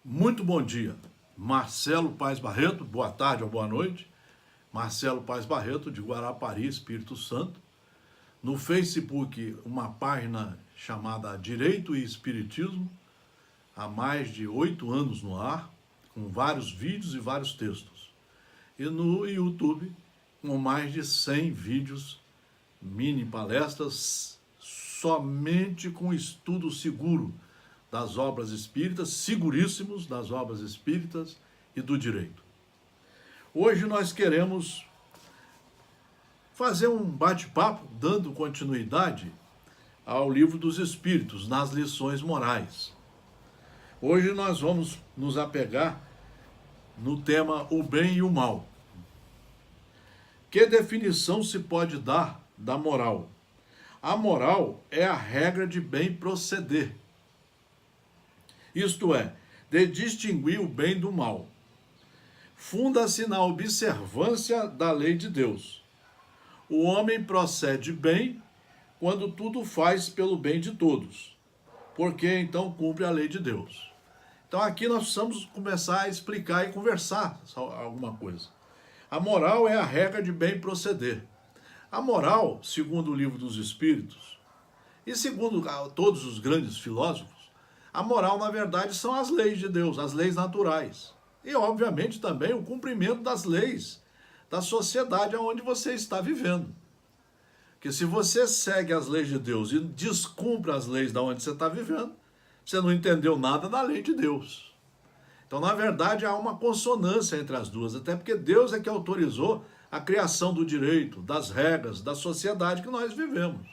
Muito bom dia, Marcelo Paes Barreto, boa tarde ou boa noite. Marcelo Paes Barreto, de Guarapari, Espírito Santo. No Facebook, uma página chamada Direito e Espiritismo, há mais de 8 anos no ar, com vários vídeos e vários textos. E no YouTube, com mais de 100 vídeos, mini palestras, somente com estudo seguro das obras espíritas, seguríssimos das obras espíritas e do direito. Hoje nós queremos fazer um bate-papo, dando continuidade ao Livro dos Espíritos, nas lições morais. Hoje nós vamos nos apegar no tema o bem e o mal. Que definição se pode dar da moral? A moral é a regra de bem proceder. Isto é, de distinguir o bem do mal. Funda-se na observância da lei de Deus. O homem procede bem quando tudo faz pelo bem de todos, porque então cumpre a lei de Deus. Então aqui nós precisamos começar a explicar e conversar alguma coisa. A moral é a regra de bem proceder. A moral, segundo o Livro dos Espíritos, e segundo todos os grandes filósofos, a moral, na verdade, são as leis de Deus, as leis naturais. E, obviamente, também o cumprimento das leis da sociedade onde você está vivendo. Porque se você segue as leis de Deus e descumpre as leis da onde você está vivendo, você não entendeu nada da lei de Deus. Então, na verdade, há uma consonância entre as duas, até porque Deus é que autorizou a criação do direito, das regras, da sociedade que nós vivemos.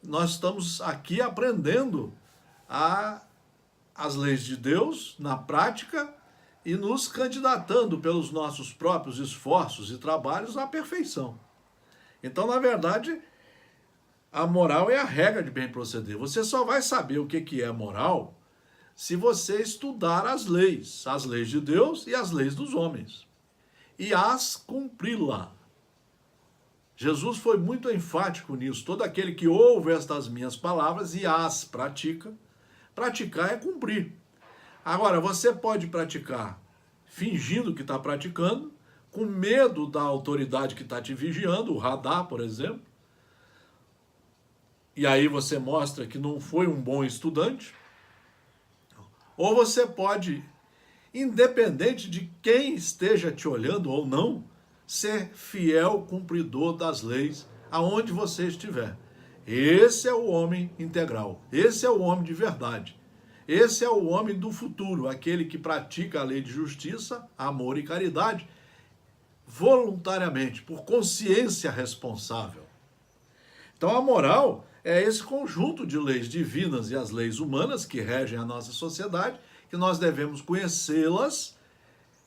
Nós estamos aqui aprendendo as leis de Deus na prática e nos candidatando pelos nossos próprios esforços e trabalhos à perfeição. Então, na verdade, a moral é a regra de bem proceder. Você só vai saber o que é moral se você estudar as leis de Deus e as leis dos homens, e as cumpri-la. Jesus foi muito enfático nisso. Todo aquele que ouve estas minhas palavras e as pratica, praticar é cumprir. Agora, você pode praticar fingindo que está praticando, com medo da autoridade que está te vigiando, o radar, por exemplo, e aí você mostra que não foi um bom estudante. Ou você pode, independente de quem esteja te olhando ou não, ser fiel cumpridor das leis aonde você estiver. Esse é o homem integral, esse é o homem de verdade, esse é o homem do futuro, aquele que pratica a lei de justiça, amor e caridade, voluntariamente, por consciência responsável. Então a moral é esse conjunto de leis divinas e as leis humanas que regem a nossa sociedade, que nós devemos conhecê-las,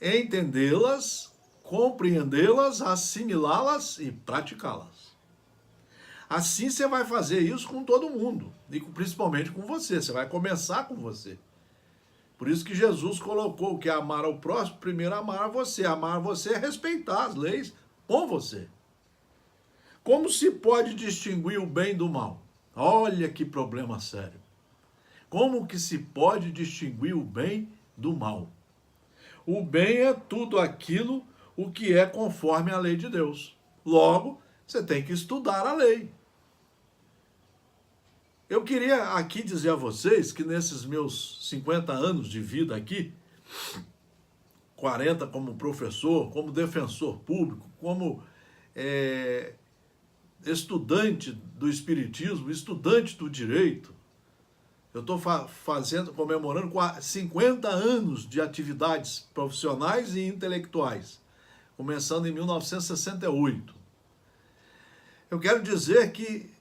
entendê-las, compreendê-las, assimilá-las e praticá-las. Assim você vai fazer isso com todo mundo, e principalmente com você. Você vai começar com você. Por isso que Jesus colocou que amar ao próximo, primeiro amar a você. Amar a você é respeitar as leis com você. Como se pode distinguir o bem do mal? Olha que problema sério. Como que se pode distinguir o bem do mal? O bem é tudo aquilo o que é conforme a lei de Deus. Logo, você tem que estudar a lei. Eu queria aqui dizer a vocês que nesses meus 50 anos de vida aqui, 40 como professor, como defensor público, como estudante do espiritismo, estudante do direito, eu estou comemorando 50 anos de atividades profissionais e intelectuais, começando em 1968. Eu quero dizer que,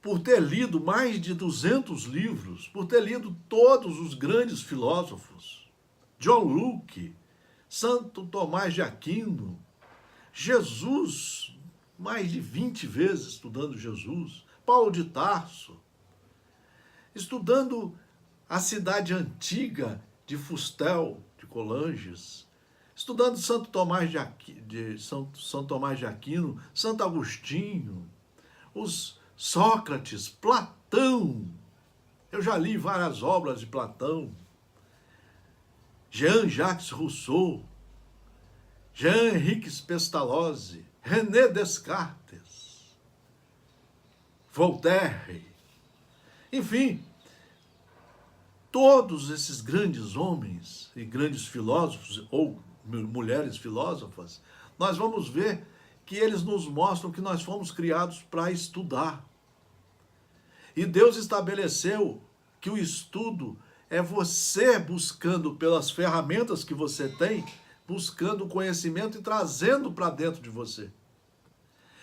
por ter lido mais de 200 livros, por ter lido todos os grandes filósofos, John Locke, Santo Tomás de Aquino, Jesus, mais de 20 vezes estudando Jesus, Paulo de Tarso, estudando a cidade antiga de Fustel, de Colanges, estudando Santo Tomás de Aquino, Santo Agostinho, os Sócrates, Platão. Eu já li várias obras de Platão. Jean-Jacques Rousseau, Jean-Henrique Pestalozzi, René Descartes, Voltaire, enfim, todos esses grandes homens e grandes filósofos, ou mulheres filósofas, nós vamos ver que eles nos mostram que nós fomos criados para estudar. E Deus estabeleceu que o estudo é você buscando pelas ferramentas que você tem, buscando conhecimento e trazendo para dentro de você.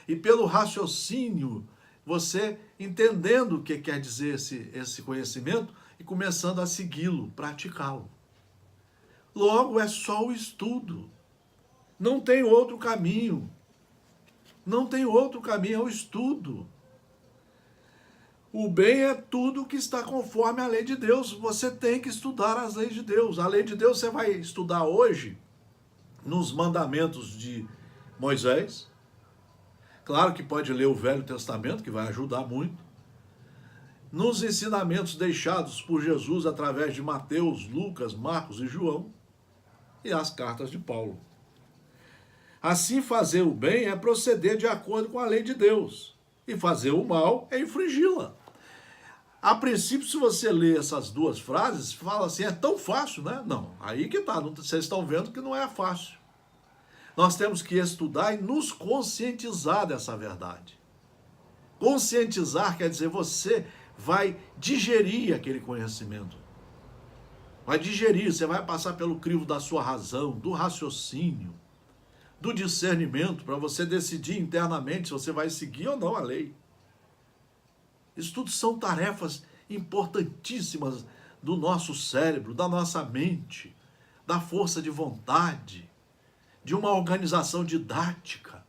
E pelo raciocínio, você entendendo o que quer dizer esse conhecimento e começando a segui-lo, praticá-lo. Logo, é só o estudo. Não tem outro caminho. Não tem outro caminho, é o estudo. O bem é tudo que está conforme a lei de Deus. Você tem que estudar as leis de Deus. A lei de Deus você vai estudar hoje nos mandamentos de Moisés. Claro que pode ler o Velho Testamento, que vai ajudar muito. Nos ensinamentos deixados por Jesus através de Mateus, Lucas, Marcos e João. E as cartas de Paulo. Assim, fazer o bem é proceder de acordo com a lei de Deus. E fazer o mal é infringi-la. A princípio, se você ler essas duas frases, fala assim, é tão fácil, né? Não, aí que tá, vocês estão vendo que não é fácil. Nós temos que estudar e nos conscientizar dessa verdade. Conscientizar quer dizer você vai digerir aquele conhecimento. Vai digerir, você vai passar pelo crivo da sua razão, do raciocínio, do discernimento, para você decidir internamente se você vai seguir ou não a lei. Isso tudo são tarefas importantíssimas do nosso cérebro, da nossa mente, da força de vontade, de uma organização didática.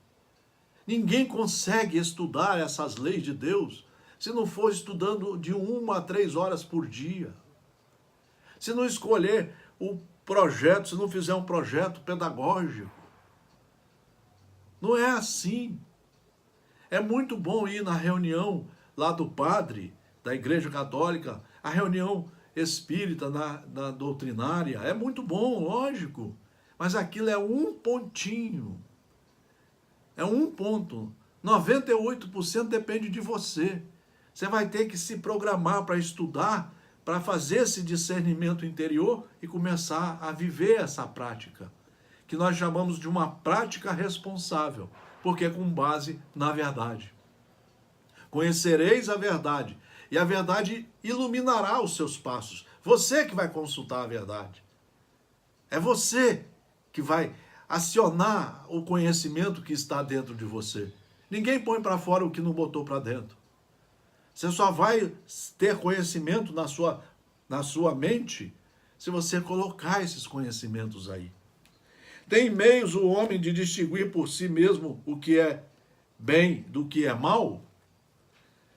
Ninguém consegue estudar essas leis de Deus se não for estudando de 1 a 3 horas por dia. Se não escolher o projeto, se não fizer um projeto pedagógico. Não é assim. É muito bom ir na reunião lá do padre, da Igreja Católica, a reunião espírita na doutrinária. É muito bom, lógico. Mas aquilo é um pontinho. É um ponto. 98% depende de você. Você vai ter que se programar para estudar, para fazer esse discernimento interior e começar a viver essa prática, que nós chamamos de uma prática responsável, porque é com base na verdade. Conhecereis a verdade, e a verdade iluminará os seus passos. Você que vai consultar a verdade. É você que vai acionar o conhecimento que está dentro de você. Ninguém põe para fora o que não botou para dentro. Você só vai ter conhecimento na sua mente se você colocar esses conhecimentos aí. Tem meios o homem de distinguir por si mesmo o que é bem do que é mal?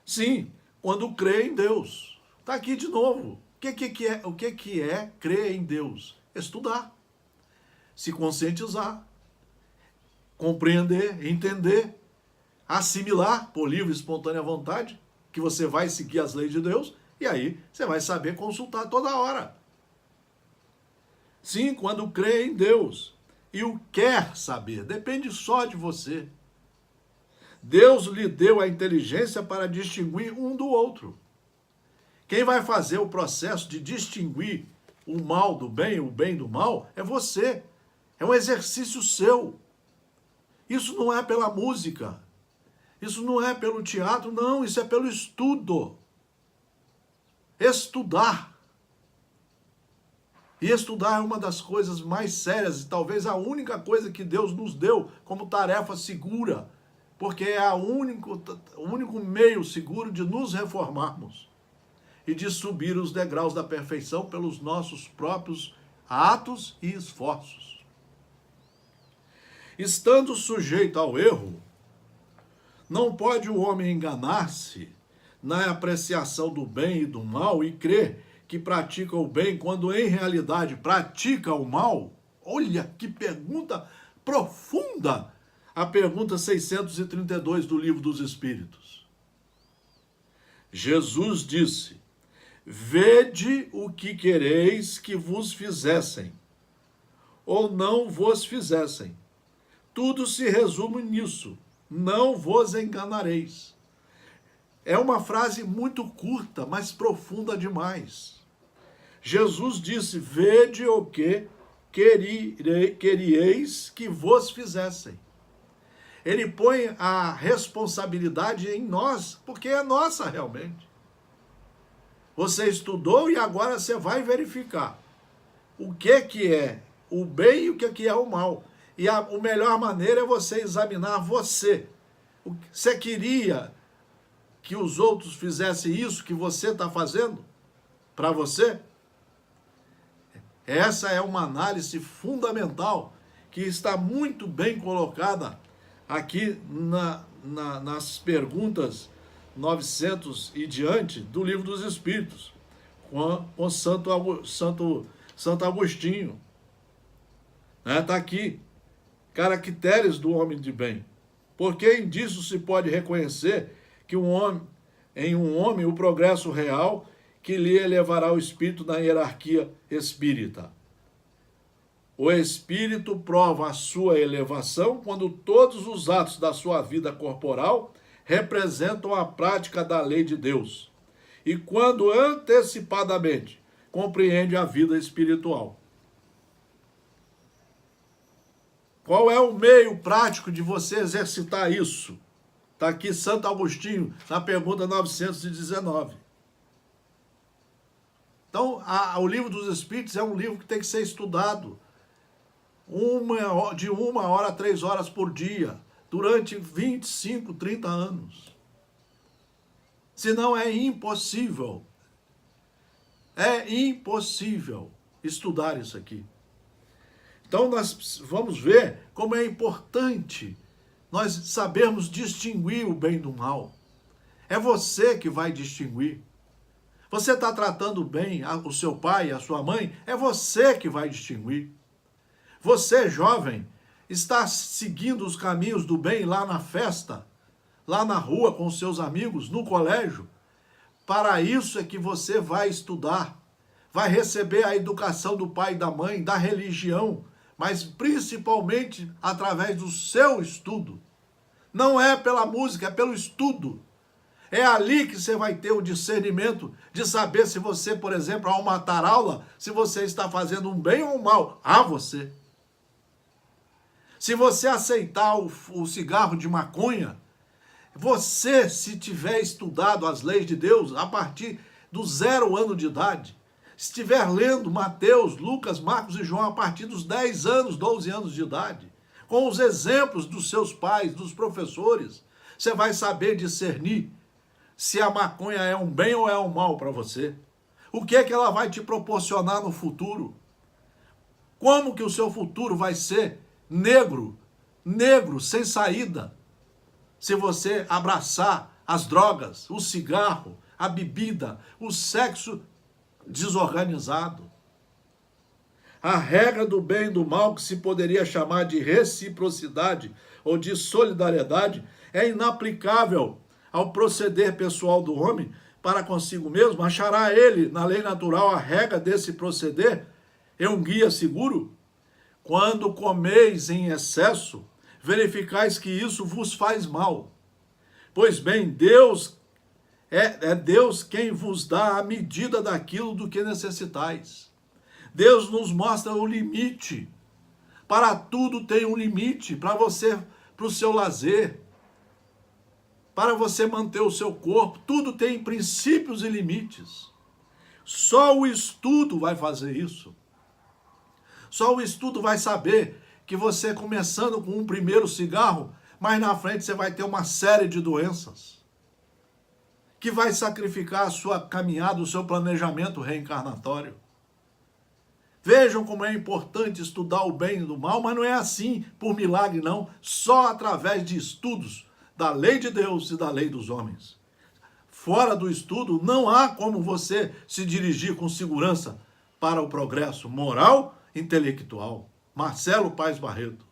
Sim, quando crê em Deus. Está aqui de novo. O que é crer em Deus? Estudar, se conscientizar, compreender, entender, assimilar por livre e espontânea vontade, que você vai seguir as leis de Deus, e aí você vai saber consultar toda hora. Sim, quando crê em Deus e o quer saber, depende só de você. Deus lhe deu a inteligência para distinguir um do outro. Quem vai fazer o processo de distinguir o mal do bem, o bem do mal, é você. É um exercício seu. Isso não é pela música. Isso não é pelo teatro, não. Isso é pelo estudo. Estudar. E estudar é uma das coisas mais sérias e talvez a única coisa que Deus nos deu como tarefa segura, porque é o único meio seguro de nos reformarmos e de subir os degraus da perfeição pelos nossos próprios atos e esforços. Estando sujeito ao erro, não pode o homem enganar-se na apreciação do bem e do mal e crer que pratica o bem quando em realidade pratica o mal? Olha que pergunta profunda! A pergunta 632 do Livro dos Espíritos. Jesus disse: vede o que quereis que vos fizessem, ou não vos fizessem. Tudo se resume nisso: não vos enganareis. É uma frase muito curta, mas profunda demais. Jesus disse: vede o que querieis que vos fizessem. Ele põe a responsabilidade em nós, porque é nossa realmente. Você estudou e agora você vai verificar o que é o bem e o que é o mal. E a melhor maneira é você examinar você. Você queria que os outros fizessem isso que você está fazendo para você? Essa é uma análise fundamental que está muito bem colocada aqui nas perguntas 900 e diante do Livro dos Espíritos, com Santo Agostinho. Está aqui. Caracteres do homem de bem. Porque disso se pode reconhecer que em um homem o progresso real que lhe elevará o espírito na hierarquia espírita. O espírito prova a sua elevação quando todos os atos da sua vida corporal representam a prática da lei de Deus e quando antecipadamente compreende a vida espiritual. Qual é o meio prático de você exercitar isso? Está aqui Santo Agostinho, na pergunta 919. Então, o Livro dos Espíritos é um livro que tem que ser estudado de 1 hora a 3 horas por dia, durante 25, 30 anos. Senão é impossível. É impossível estudar isso aqui. Então nós vamos ver como é importante nós sabermos distinguir o bem do mal. É você que vai distinguir. Você está tratando bem o seu pai e a sua mãe, é você que vai distinguir. Você, jovem, está seguindo os caminhos do bem lá na festa, lá na rua com os seus amigos, no colégio. Para isso é que você vai estudar, vai receber a educação do pai e da mãe, da religião, mas principalmente através do seu estudo. Não é pela música, é pelo estudo. É ali que você vai ter o discernimento de saber se você, por exemplo, ao matar aula, se você está fazendo um bem ou um mal a você. Se você aceitar o cigarro de maconha, você, se tiver estudado as leis de Deus a partir do 0 ano de idade, estiver lendo Mateus, Lucas, Marcos e João a partir dos 10 anos, 12 anos de idade, com os exemplos dos seus pais, dos professores, você vai saber discernir se a maconha é um bem ou é um mal para você. O que é que ela vai te proporcionar no futuro? Como que o seu futuro vai ser negro, sem saída, se você abraçar as drogas, o cigarro, a bebida, o sexo desorganizado? A regra do bem e do mal, que se poderia chamar de reciprocidade ou de solidariedade, é inaplicável ao proceder pessoal do homem para consigo mesmo. Achará ele, na lei natural, a regra desse proceder é um guia seguro? Quando comeis em excesso, verificais que isso vos faz mal. Pois bem, Deus é Deus quem vos dá a medida daquilo do que necessitais. Deus nos mostra o limite. Para tudo tem um limite, para o seu lazer, para você manter o seu corpo, tudo tem princípios e limites. Só o estudo vai fazer isso. Só o estudo vai saber que você, começando com um primeiro cigarro, mais na frente você vai ter uma série de doenças que vai sacrificar a sua caminhada, o seu planejamento reencarnatório. Vejam como é importante estudar o bem e do mal, mas não é assim por milagre não, só através de estudos da lei de Deus e da lei dos homens. Fora do estudo, não há como você se dirigir com segurança para o progresso moral intelectual. Marcelo Paes Barreto.